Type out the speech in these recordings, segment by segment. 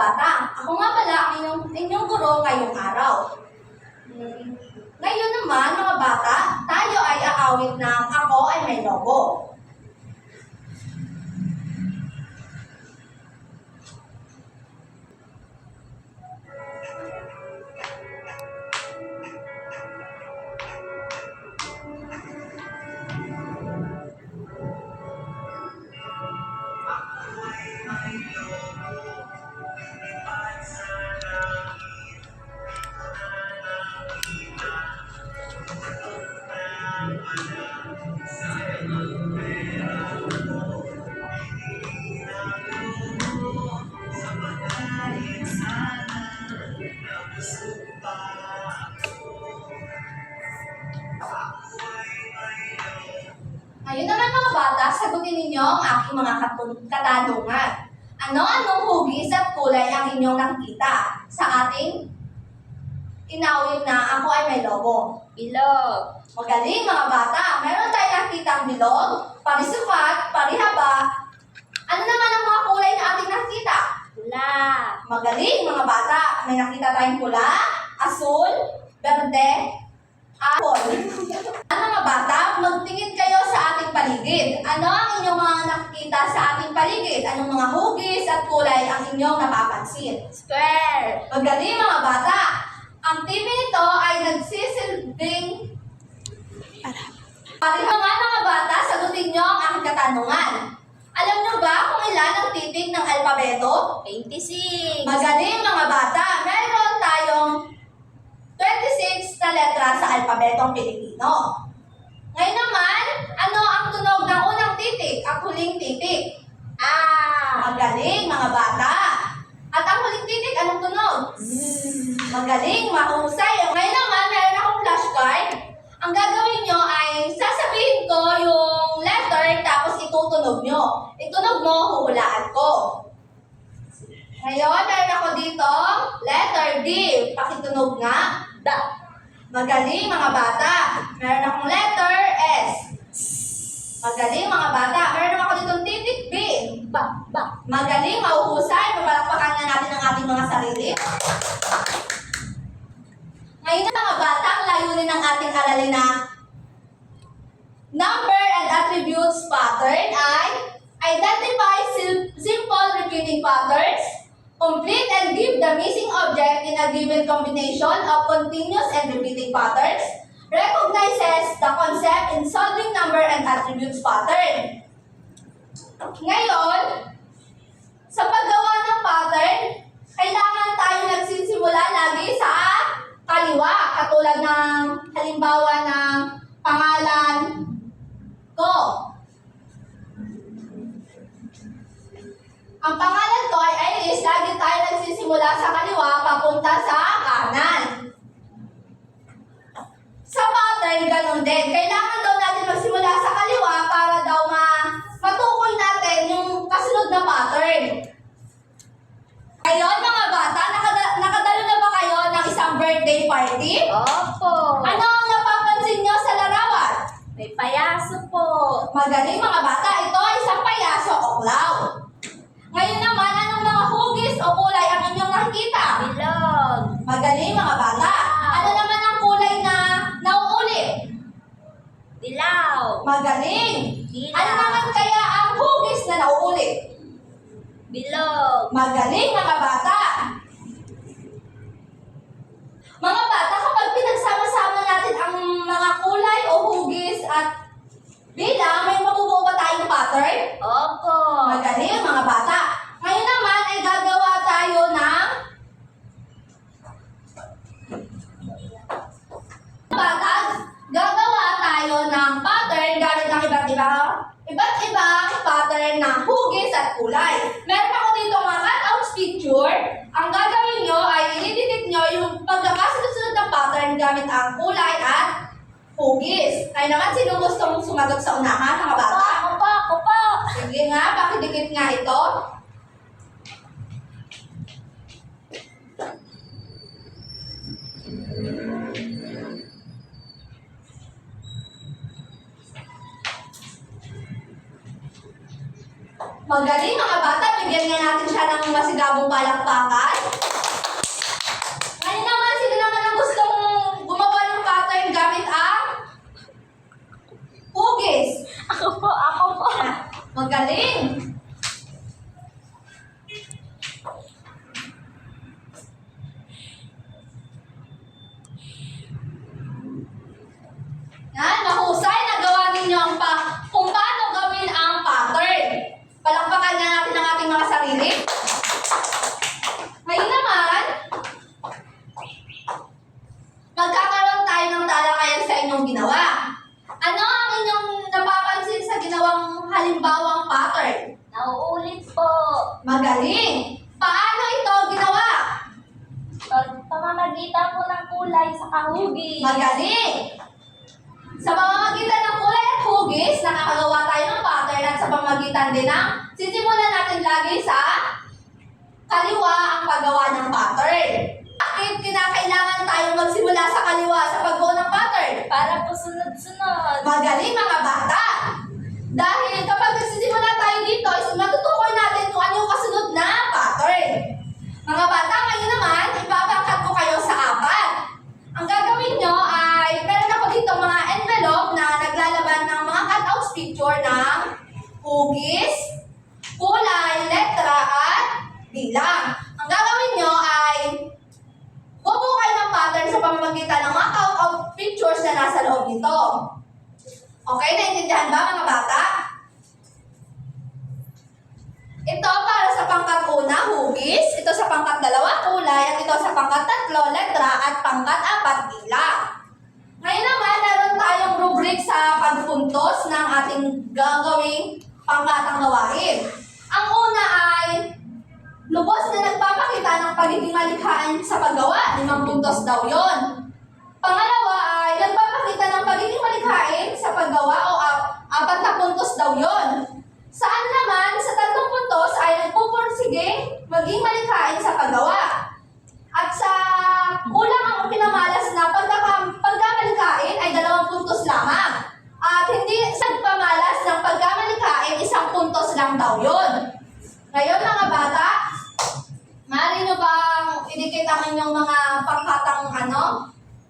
bata, ako nga pala ang inyong guro ngayong araw. Ngayon naman mga bata, tayo ay aawit ng Ako Ay May Lobo. Ngayon naman mga bata, sagutin ninyo ang aking mga katanungan. Ano-anong hugis at kulay ang inyong nakikita sa ating inawit na Ako Ay May Lobo? Bilog. Magaling mga bata, meron tayong nakikita ang bilog, parisukat, parihaba. Ano naman ang mga kulay na ating nakikita? Pula. Magaling mga bata, may nakita tayong pula, asul, berde, apol. Mga bata, magtingin kayo sa ating paligid. Ano ang inyong mga nakikita sa ating paligid? Anong mga hugis at kulay ang inyong napapansin? Square. Magaling mga bata, ang TV nito ay nagsisilbing pareho nga mga bata, sagutin nyo ang aking katanungan. Alam nyo ba kung ilan ang titik ng alpabeto? 26. Magaling mga bata, meron tayong 26 na letra sa alpabetong Pilipino. Ngayon naman, ano ang tunog ng unang titik? Ang huling titik. Magaling mga bata. At ang huling titik, anong tunog? Magaling, mahusay. Ngayon naman, meron akong flashcard. Ang gagawin nyo ay sasabihin ko yung letter tapos itutunog nyo. Itunog mo, huhulaan ko. Ngayon, meron ako dito, letter D. Pakitunog nga. Da. Magaling mga bata. Meron akong letter S. Magaling mga bata. Meron ako dito titik B. Ba. Magaling, mahuhusay. Papalakpakan na natin ang ating mga sarili. Ngayon na mga bata, ang layunin ng ating aralin na number and attributes pattern ay identify simple repeating patterns, complete and give the missing object in a given combination of continuous and repeating patterns, recognizes the concept in solving number and attributes pattern. Ngayon, sa paggawa ng pattern, kailangan tayo nagsisimula lagi sa kaliwa, katulad ng halimbawa ng pangalan ko. Ang pangalan ko ay Iris, lagi tayo nagsisimula sa kaliwa papunta sa kanan. Sa pattern, ganun din. Kailangan daw natin magsimula sa kaliwa para daw matukoy natin yung kasunod na pattern. Ngayon mga bata, nakadalo na ba kayo ng isang birthday party? Opo. Ano ang napapansin nyo sa larawan? May payaso po. Magaling mga bata, ito ay isang payaso o clown. Ngayon naman, anong mga hugis o kulay ang inyong nakikita? Bilog. Magaling mga bata. Ano naman ang kulay na nauulit? Dilaw. Magaling. Dilaw. Ano naman kaya ang hugis na nauulit? Bilog. Magaling mga bata. Mga bata, kapag pinagsama-sama natin ang mga kulay o hugis at bilang, may mabubuo ba tayong pattern? Opo. Magaling mga bata. Ngayon naman ay gagawa tayo ng bata, gagawa tayo ng pattern gamit ang iba't ibang pattern ng hugis at kulay. Meron ako dito mga cutouts picture. Ang gagawin nyo ay i-edit nyo yung pagkakasunod ng pattern gamit ang kulay at hugis. Kaya naman, sino gustong sumagot sa unahan, mga bata? Ako po. Sige nga, pakidikit nga ito. Magaling mga bata, bigyan nga natin siya ng masigabong palakpakan. Ngayon naman, sino naman ang gustong gumawa ng pattern gamit ang hugis? Ako po. Magaling! Yan, mahusay. Nagawa ninyo kung paano gawin ang pattern. Palakpakan na natin ang ating mga sarili. Ngayon naman, magkakaroon tayo ng talakayan sa inyong ginawa. Ano ang inyong napapansin sa ginawang halimbawang pattern? Nauulit po. Magaling! Paano ito ginawa? Pamamagitan po ng kulay sa kahugis. Magaling! Sa pamamagitan ng kulay at hugis, nakakagawa tayo ng pattern at sa pamamagitan din ng sisimulan natin lagi sa kaliwa ang paggawa ng pattern. Bakit kinakailangan tayo magsimula sa kaliwa sa paggawa ng pattern? Para po sunod-sunod. Magaling mga bata! Dahil kapag nagsisimula tayo dito, is matutukoy natin kung ano yung kasunod na pattern. Mga bata, ngayon naman, ipapangkat ko kayo sa 4. Ang gagawin nyo ay, meron ako dito mga envelope na naglalaman ng mga cutouts picture ng hugis, kulay, letra, at bilang. Ang gagawin nyo ay, bubukay ng pattern sa pamamagitan ng mga cutout pictures na nasa loob nito. Okay, naintindihan ba mga bata? Ito para sa pangkat 1, hugis. Ito sa pangkat 2, kulay. At ito sa pangkat 3, letra. At pangkat 4, bilang. Ngayon naman, meron tayong rubric sa pagpuntos ng ating gagawing pangkatang gawain. Ang una ay lubos na nagpapakita ng pagiging malikhain sa paggawa. 5 puntos daw yon. Pangalawa ay nagpapakita ng pagiging malikhain sa paggawa o 4 na puntos daw yon. Saan naman sa 3 puntos ay nagpupursige maging malikhain sa paggawa. At sa kulang ang pinamalas na pagkamalikhain ay 2 puntos lamang. At hindi nagpamalas ng pagkamalikhain, 1 puntos lang daw yon. Ngayon mga bata, maaari nyo bang idikit ang inyong mga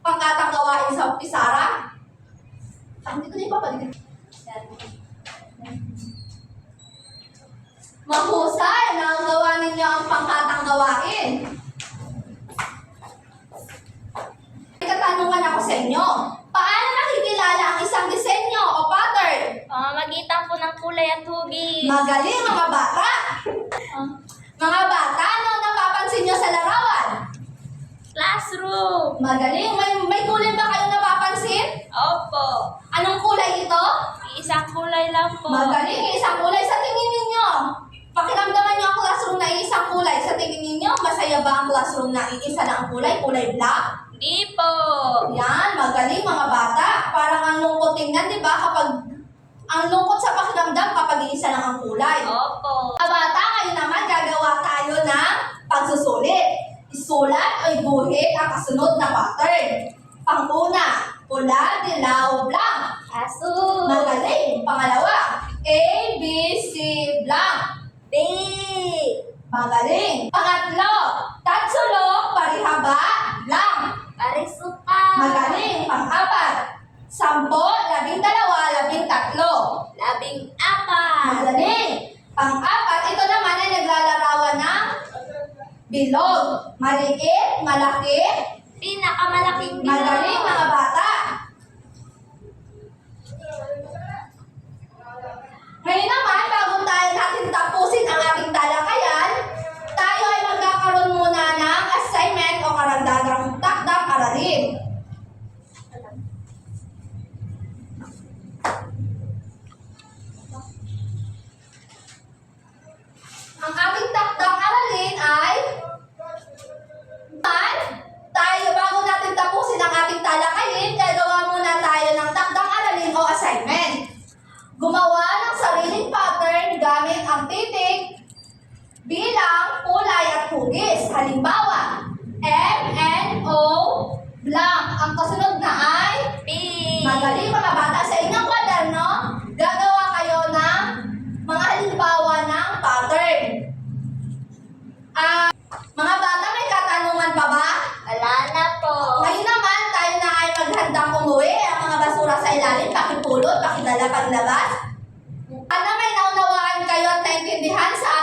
pangkatang gawain sa pisara? Hindi ko na ipapadikit. Mahusay na ang gawa ninyo ang pangkatang gawain. May katanungan ako sa inyo. Paano nakikilala ang isang disenyo o pattern? Pamamagitan po ng kulay at hugis. Magaling mga bata! Mga bata, ano napapansin nyo sa larawan? Classroom. Magaling! May kulay ba kayong napapansin? Opo. Anong kulay ito? Isang kulay lang po. Magaling! Isang kulay sa tingin ninyo. Pakiramdaman nyo ang classroom na isang kulay. Sa tingin ninyo, masaya ba ang classroom na iisa lang ang kulay? Kulay black? Di po. Yan, magaling mga bata. Parang ang lungkot tingnan, di ba? Ang lungkot sa pakiramdam kapag iisa lang ang kulay. Opo. Mga bata, ngayon naman gagawa tayo ng pagsusulit. Isulat o iguhit ang kasunod na pattern. Pang-una, pula, dilaw, blank. Aso. Magaling. Pangalawa, A, B, C, blank. B. Magaling. Pangatlo, tatsulok, parihaba, blank. Parisuka. Magaling. Pang-apat, 10, 12, 13. 14. Magaling. Pang-apat, ito naman ay naglalarawan ng bilog. Maliit, malaki. Pinakamalaking bilog. Magaling mga bata. Ngayon naman, bago tayo natin tapusin ang ating talakayan, tayo ay magkakaroon muna ng assignment o karagdagang takdang aralin. Ang ating takdang aralin ay bago natin tapusin ang ating talakayin, gagawa muna tayo ng takdang aralin o assignment. Gumawa ng sariling pattern gamit ang titik, bilang, kulay at hugis. Halimbawa, M, N, O, blank. Ang kasunod na ay P. magaling mga bata. Sa inyong kwaderno, gagawa kayo ng mga halimbawa ng pattern. Mga bata, may katanungan pa ba? Wala na po. Ngayon naman, tayo na ay maghandang umuwi. Ang mga basura sa ilalim, pakipulot, pakidala paglabas. Sana may naunawaan kayo at naintindihan sa